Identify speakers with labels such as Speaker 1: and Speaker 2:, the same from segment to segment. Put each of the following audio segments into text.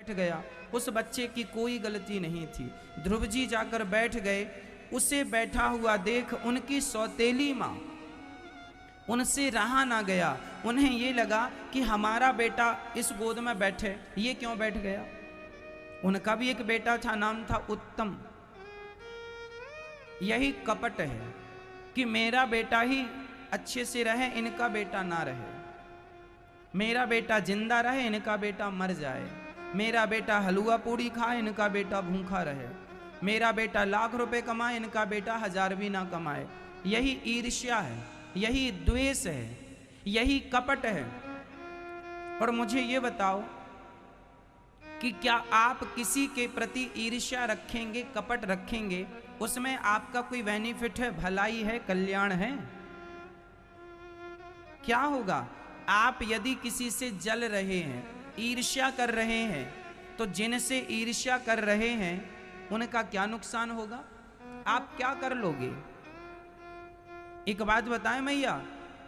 Speaker 1: बैठ गया। उस बच्चे की कोई गलती नहीं थी। ध्रुव जी जाकर बैठ गए। उसे बैठा हुआ देख उनकी सौतेली माँ, उनसे रहा ना गया। उन्हें ये लगा कि हमारा बेटा इस गोद में बैठे, ये क्यों बैठ गया। उनका भी एक बेटा था, नाम था उत्तम। यही कपट है कि मेरा बेटा ही अच्छे से रहे, इनका बेटा ना रहे। मेरा बेटा जिंदा रहे, इनका बेटा मर जाए। मेरा बेटा हलवा पूड़ी खाए, इनका बेटा भूखा रहे। मेरा बेटा लाख रुपए कमाए, इनका बेटा 1000 भी ना कमाए। यही ईर्ष्या है, यही द्वेष है, यही कपट है। और मुझे ये बताओ कि क्या आप किसी के प्रति ईर्ष्या रखेंगे, कपट रखेंगे, उसमें आपका कोई बेनिफिट है, भलाई है, कल्याण है? क्या होगा? आप यदि किसी से जल रहे हैं, ईर्ष्या कर रहे हैं, तो जिनसे ईर्ष्या कर रहे हैं उनका क्या नुकसान होगा? आप क्या कर लोगे? एक बात बताएं मैया,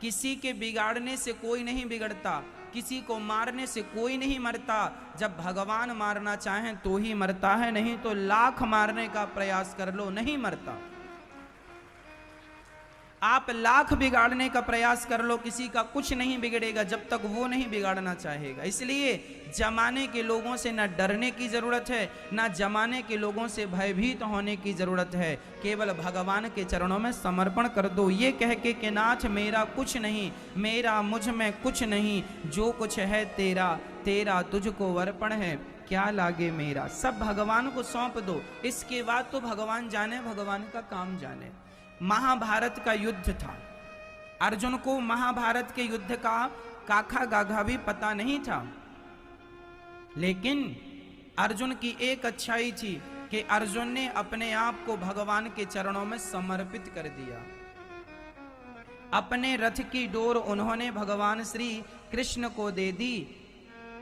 Speaker 1: किसी के बिगाड़ने से कोई नहीं बिगड़ता, किसी को मारने से कोई नहीं मरता। जब भगवान मारना चाहें तो ही मरता है, नहीं तो लाख मारने का प्रयास कर लो, नहीं मरता। आप लाख बिगाड़ने का प्रयास कर लो, किसी का कुछ नहीं बिगड़ेगा जब तक वो नहीं बिगाड़ना चाहेगा। इसलिए जमाने के लोगों से न डरने की जरूरत है, न जमाने के लोगों से भयभीत होने की जरूरत है। केवल भगवान के चरणों में समर्पण कर दो, ये कह के कि नाथ मेरा कुछ नहीं, मेरा मुझ में कुछ नहीं, जो कुछ है तेरा, तेरा तुझको अर्पण है, क्या लागे मेरा। सब भगवान को सौंप दो। इसके बाद तो भगवान जाने, भगवान का काम जाने। महाभारत का युद्ध था। अर्जुन को महाभारत के युद्ध का काखा गाघा भी पता नहीं था, लेकिन अर्जुन की एक अच्छाई थी कि अर्जुन ने अपने आप को भगवान के चरणों में समर्पित कर दिया। अपने रथ की डोर उन्होंने भगवान श्री कृष्ण को दे दी।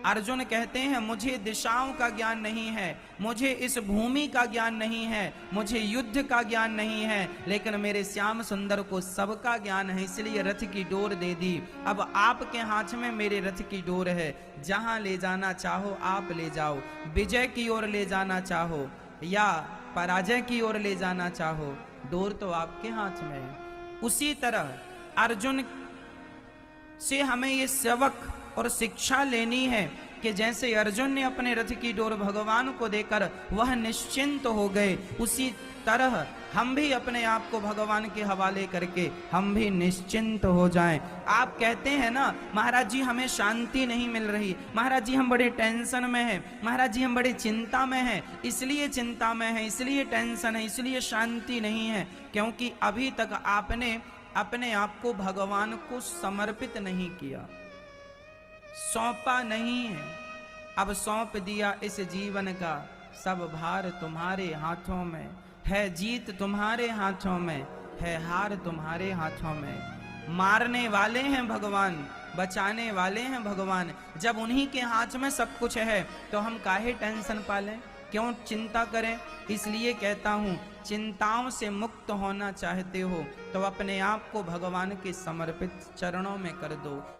Speaker 1: अर्जुन कहते हैं मुझे दिशाओं का ज्ञान नहीं है, मुझे इस भूमि का ज्ञान नहीं है, मुझे युद्ध का ज्ञान नहीं है, लेकिन मेरे श्याम सुंदर को सबका ज्ञान है, इसलिए रथ की डोर दे दी। अब आपके हाथ में मेरे रथ की डोर है, जहां ले जाना चाहो आप ले जाओ। विजय की ओर ले जाना चाहो या पराजय की ओर ले जाना चाहो, डोर तो आपके हाथ में है। उसी तरह अर्जुन से हमें ये सबक और शिक्षा लेनी है कि जैसे अर्जुन ने अपने रथ की डोर भगवान को देकर वह निश्चिंत हो गए, उसी तरह हम भी अपने आप को भगवान के हवाले करके हम भी निश्चिंत हो जाएं। आप कहते हैं ना महाराज जी हमें शांति नहीं मिल रही, महाराज जी हम बड़े टेंशन में हैं, महाराज जी हम बड़े चिंता में हैं, इसलिए चिंता में है, इसलिए टेंशन है, इसलिए शांति नहीं है, क्योंकि अभी तक आपने अपने आप को भगवान को समर्पित नहीं किया, सौंपा नहीं है। अब सौंप दिया इस जीवन का सब भार तुम्हारे हाथों में है, जीत तुम्हारे हाथों में है, हार तुम्हारे हाथों में। मारने वाले हैं भगवान, बचाने वाले हैं भगवान। जब उन्हीं के हाथ में सब कुछ है तो हम काहे टेंशन पालें, क्यों चिंता करें। इसलिए कहता हूं, चिंताओं से मुक्त होना चाहते हो तो अपने आप को भगवान के समर्पित चरणों में कर दो।